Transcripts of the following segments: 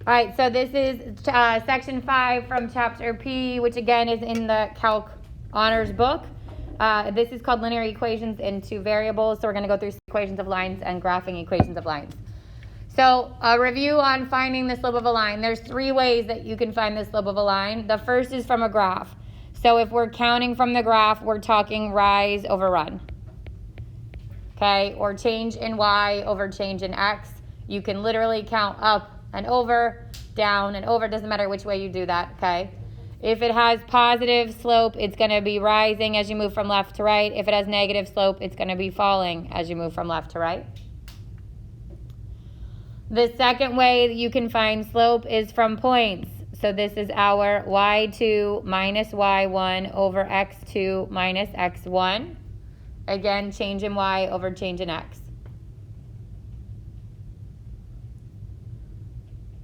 All right, so this is section 5 from chapter P, which again is in the Calc Honors book. This is called linear equations in two variables. So we're going to go through equations of lines and graphing equations of lines. So a review on finding the slope of a line. There's three ways that you can find the slope of a line. The first is from a graph. So if we're counting from the graph, we're talking rise over run. Okay, or change in y over change in x. You can literally count up and over, down and over. Doesn't matter which way you do that, okay? If it has positive slope, it's going to be rising as you move from left to right. If it has negative slope, it's going to be falling as you move from left to right. The second way that you can find slope is from points. So this is our y2 minus y1 over x2 minus x1. Again, change in y over change in x.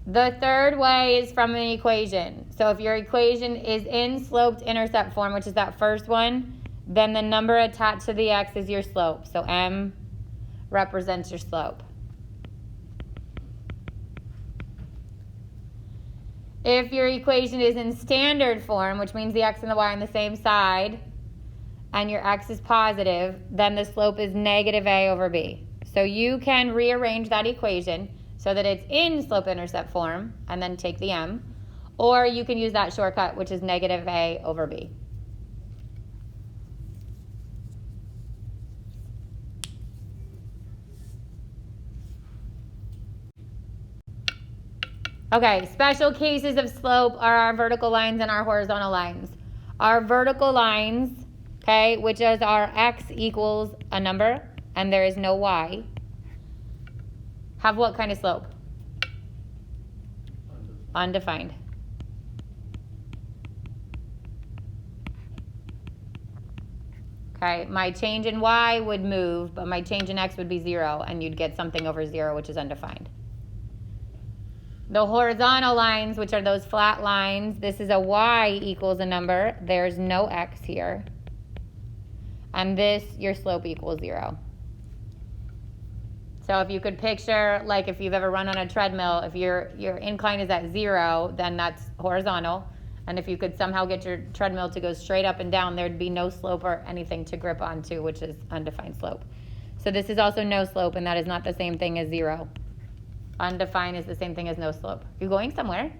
The third way is from an equation. So if your equation is in sloped intercept form, which is that first one, then the number attached to the x is your slope. So m represents your slope. If your equation is in standard form, which means the x and the y on the same side, and your x is positive, then the slope is negative a over b. So you can rearrange that equation so that it's in slope-intercept form, and then take the m. Or you can use that shortcut, which is negative a over b. Okay, special cases of slope are our vertical lines and our horizontal lines. Our vertical lines, okay, which is our x equals a number, and there is no y, have what kind of slope? Undefined. Okay, my change in y would move, but my change in x would be 0, and you'd get something over 0, which is undefined. The horizontal lines, which are those flat lines, this is a y equals a number. There's no x here. And this, your slope equals 0. So if you could picture, like if you've ever run on a treadmill, if your incline is at 0, then that's horizontal. And if you could somehow get your treadmill to go straight up and down, there'd be no slope or anything to grip onto, which is undefined slope. So this is also no slope, and that is not the same thing as 0. Undefined is the same thing as no slope. You going somewhere?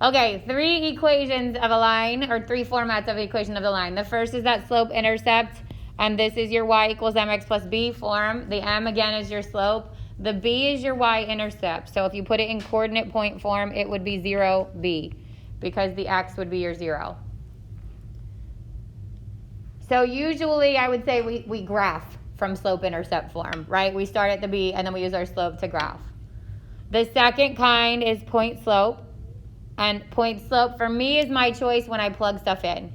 Okay, three equations of a line, or three formats of the equation of the line. The first is that slope-intercept. And this is your y equals mx plus b form. The m, again, is your slope. The b is your y-intercept. So if you put it in coordinate point form, it would be 0, b, because the x would be your 0. So usually I would say we graph from slope-intercept form, right? We start at the b, and then we use our slope to graph. The second kind is point slope. And point slope, for me, is my choice when I plug stuff in.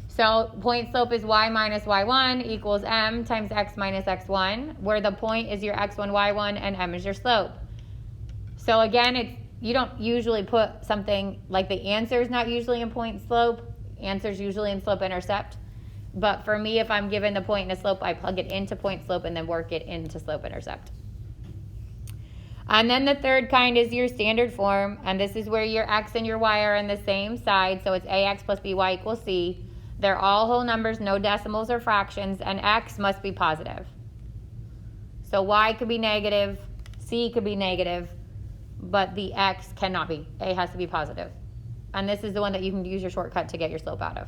So point slope is y minus y1 equals m times x minus x1, where the point is your x1, y1, and m is your slope. So again, you don't usually put something like the answer is not usually in point slope. Answer is usually in slope intercept. But for me, if I'm given the point and a slope, I plug it into point slope and then work it into slope intercept. And then the third kind is your standard form, and this is where your x and your y are on the same side. So it's ax plus by equals c. They're all whole numbers, no decimals or fractions, and x must be positive. So y could be negative, c could be negative, but the x cannot be. A has to be positive. And this is the one that you can use your shortcut to get your slope out of.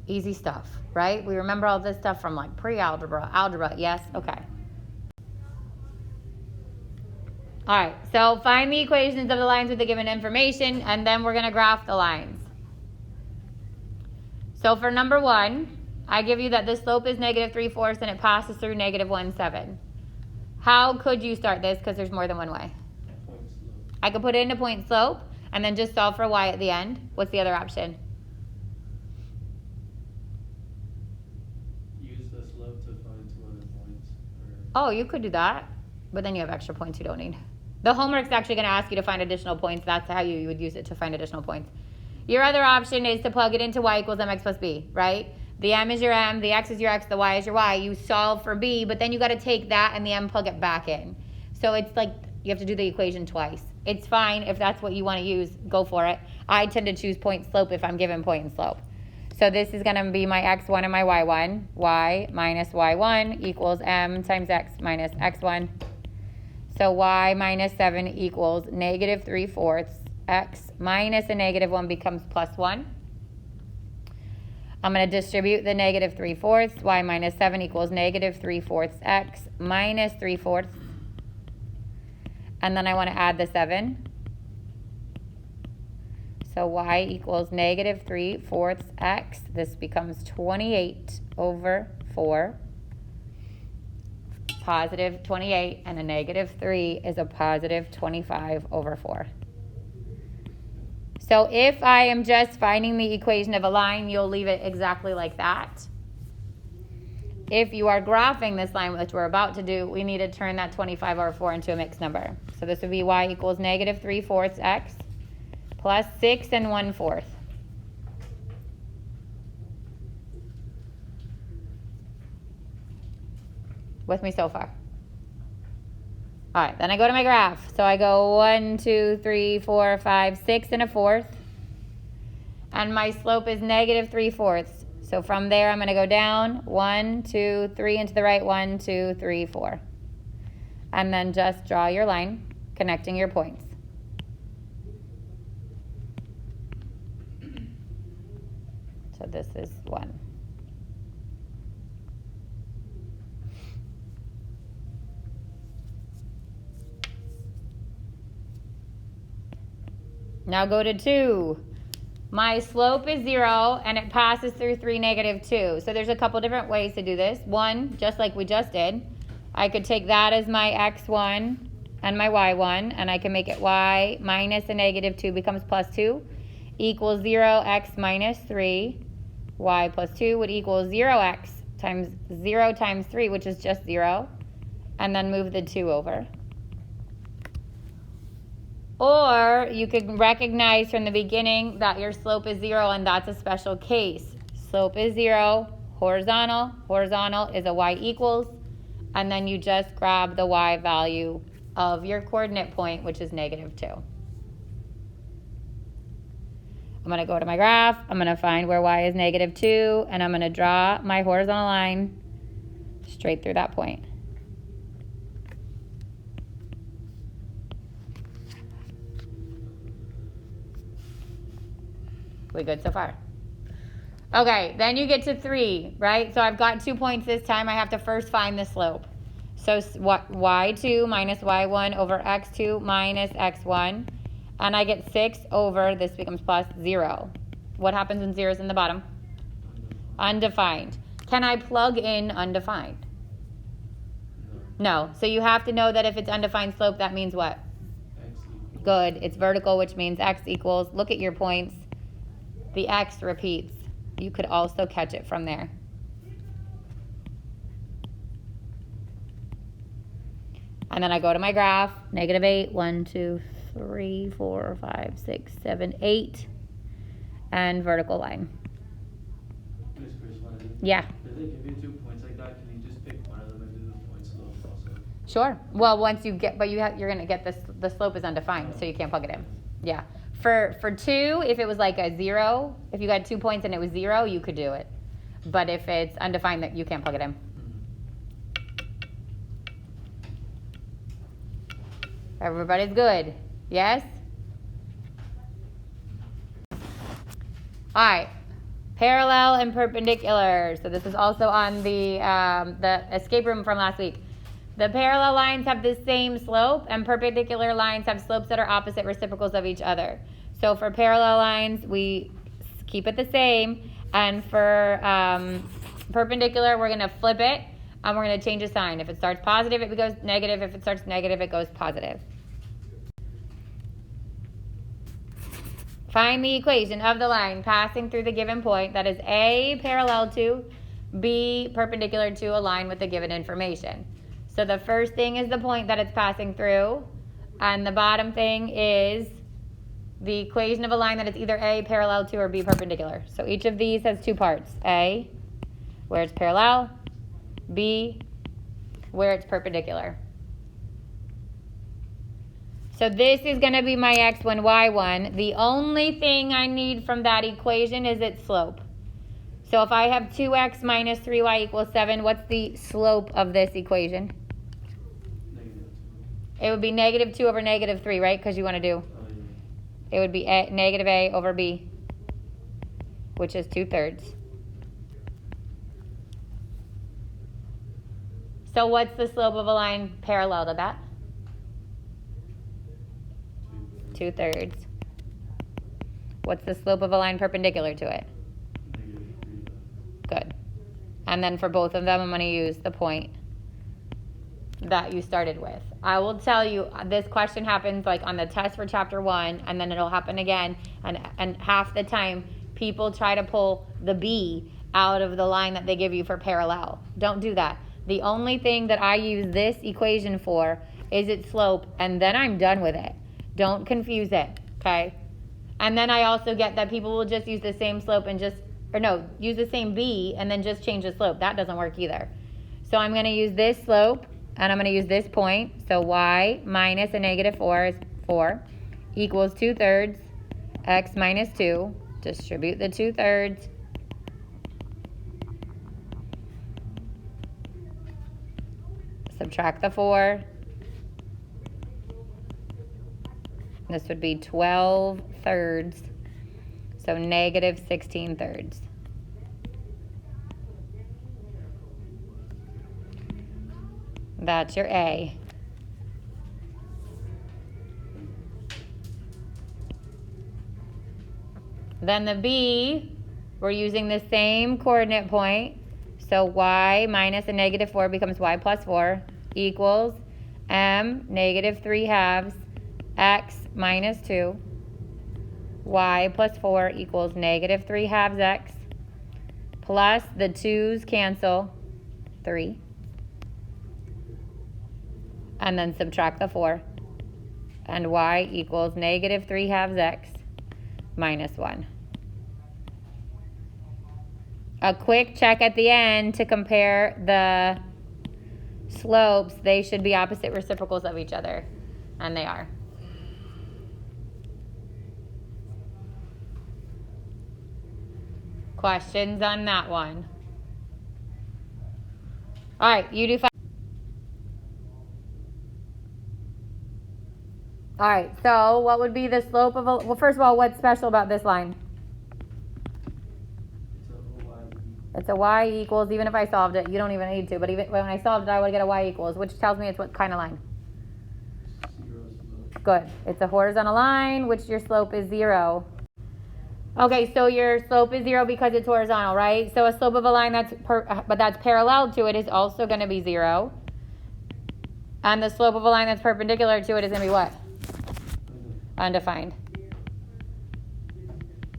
Easy stuff, right? We remember all this stuff from like pre-algebra, algebra, yes? Okay. All right, so find the equations of the lines with the given information, and then we're going to graph the lines. So for number 1, I give you that the slope is negative 3/4 and it passes through negative 1/7. How could you start this? Because there's more than one way. I could put it into point slope and then just solve for y at the end. What's the other option? Use the slope to find 2 other points. Oh, you could do that, but then you have extra points you don't need. The homework's actually going to ask you to find additional points. That's how you would use it to find additional points. Your other option is to plug it into y equals mx plus b, right? The m is your m, the x is your x, the y is your y. You solve for b, but then you got to take that and the m, plug it back in. So it's like you have to do the equation twice. It's fine if that's what you want to use, go for it. I tend to choose point slope if I'm given point and slope. So this is going to be my x1 and my y1. Y minus y1 equals m times x minus x1. So y minus 7 equals negative 3/4. X minus a negative 1 becomes plus 1. I'm going to distribute the negative 3/4. Y minus 7 equals negative 3/4 x minus 3/4. And then I want to add the 7. So y equals negative 3/4 x. This becomes 28/4. Positive 28, and a negative 3 is a positive 25/4. So if I am just finding the equation of a line, you'll leave it exactly like that. If you are graphing this line, which we're about to do, we need to turn that 25/4 into a mixed number. So this would be y equals negative 3/4 x plus 6 1/4. With me so far? All right, then I go to my graph. So I go 1, 2, 3, 4, 5, 6 1/4. And my slope is negative 3/4. So from there, I'm going to go down 1, 2, 3 into the right, 1, 2, 3, 4. And then just draw your line connecting your points. So this is 1. Now go to 2. My slope is 0 and it passes through 3, negative 2. So there's a couple different ways to do this. One, just like we just did, I could take that as my x1 and my y1, and I can make it y minus a negative 2 becomes plus 2 equals 0x minus 3. Y plus 2 would equal 0x times 0 times 3, which is just 0. And then move the 2 over. Or you could recognize from the beginning that your slope is 0, and that's a special case. Slope is 0, horizontal. Horizontal is a y equals. And then you just grab the y value of your coordinate point, which is negative 2. I'm going to go to my graph. I'm going to find where y is negative 2, and I'm going to draw my horizontal line straight through that point. We good so far? Okay, then you get to 3, right? So I've got 2 points this time. I have to first find the slope. So y2 minus y1 over x2 minus x1. And I get 6 over, this becomes plus 0. What happens when 0 is in the bottom? Undefined. Can I plug in undefined? No. So you have to know that if it's undefined slope, that means what? Good. It's vertical, which means x equals, look at your points. The x repeats. You could also catch it from there. And then I go to my graph, negative 8, 1, 2, 3, 4, 5, 6, 7, 8, and vertical line. Yeah. If they give you 2 points like that, can you just pick one of them and do the point slope also? Sure. Well, once you get, but you're going to get this, the slope is undefined, so you can't plug it in. Yeah. For 2, if it was like a 0, if you got 2 points and it was 0, you could do it. But if it's undefined, that you can't plug it in. Everybody's good. Yes? All right. Parallel and perpendicular. So this is also on the escape room from last week. The parallel lines have the same slope, and perpendicular lines have slopes that are opposite reciprocals of each other. So for parallel lines, we keep it the same. And for perpendicular, we're going to flip it, and we're going to change the sign. If it starts positive, it goes negative. If it starts negative, it goes positive. Find the equation of the line passing through the given point that is A, parallel to, B, perpendicular to a line with the given information. So the first thing is the point that it's passing through, and the bottom thing is the equation of a line that is either A, parallel to, or B, perpendicular. So each of these has 2 parts, A where it's parallel, B, where it's perpendicular. So this is going to be my x1, y1. The only thing I need from that equation is its slope. So if I have 2x minus 3y equals 7, what's the slope of this equation? It would be negative 2 over negative 3, right? Because you want to do. It would be negative a over b, which is 2/3. So what's the slope of a line parallel to that? 2/3. What's the slope of a line perpendicular to it? Good. And then for both of them, I'm going to use the point that you started with. I will tell you, this question happens like on the test for chapter 1, and then it'll happen again. And half the time, people try to pull the B out of the line that they give you for parallel. Don't do that. The only thing that I use this equation for is its slope, and then I'm done with it. Don't confuse it, okay? And then I also get that people will just use the same slope and use the same B and then just change the slope. That doesn't work either. So I'm going to use this slope, and I'm going to use this point. So y minus a negative 4 is 4 equals 2/3 x minus 2. Distribute the 2/3. Subtract the 4. This would be 12/3. So negative 16/3. That's your A. Then the B, we're using the same coordinate point. So y minus a negative 4 becomes y plus 4 equals m negative 3/2 x minus 2. Y plus 4 equals negative 3/2 x plus the 2's cancel, 3. And then subtract the 4. And y equals negative 3/2 x minus 1. A quick check at the end to compare the slopes. They should be opposite reciprocals of each other. And they are. Questions on that one? All right, you do 5. All right, so what would be the slope of well, first of all, what's special about this line? It's a y equals, even if I solved it, you don't even need to, but even when I solved it, I would get a y equals, which tells me it's what kind of line? Good. It's a horizontal line, which your slope is 0. Okay, so your slope is 0 because it's horizontal, right? So a slope of a line that's parallel to it is also going to be 0. And the slope of a line that's perpendicular to it is going to be what? Undefined.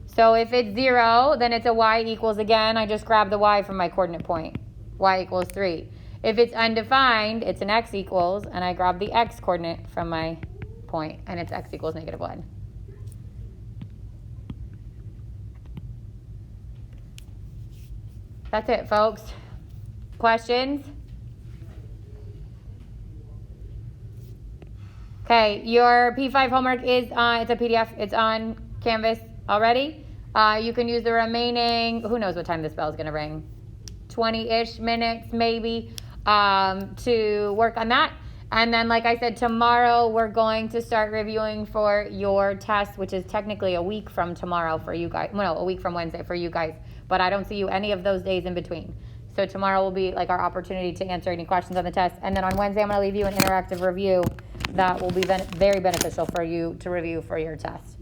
So if it's 0, then it's a y equals again. I just grab the y from my coordinate point. Y equals 3. If it's undefined, it's an x equals, and I grab the x coordinate from my point, and it's x equals negative 1. That's it, folks. Questions? Okay, your P5 homework is it's a PDF. It's on Canvas already. You can use the remaining, who knows what time this bell is going to ring, 20-ish minutes maybe, to work on that. And then, like I said, tomorrow we're going to start reviewing for your test, which is technically a week from tomorrow for you guys. Well, no, a week from Wednesday for you guys. But I don't see you any of those days in between. So tomorrow will be like our opportunity to answer any questions on the test. And then on Wednesday, I'm going to leave you an interactive review that will be very beneficial for you to review for your test.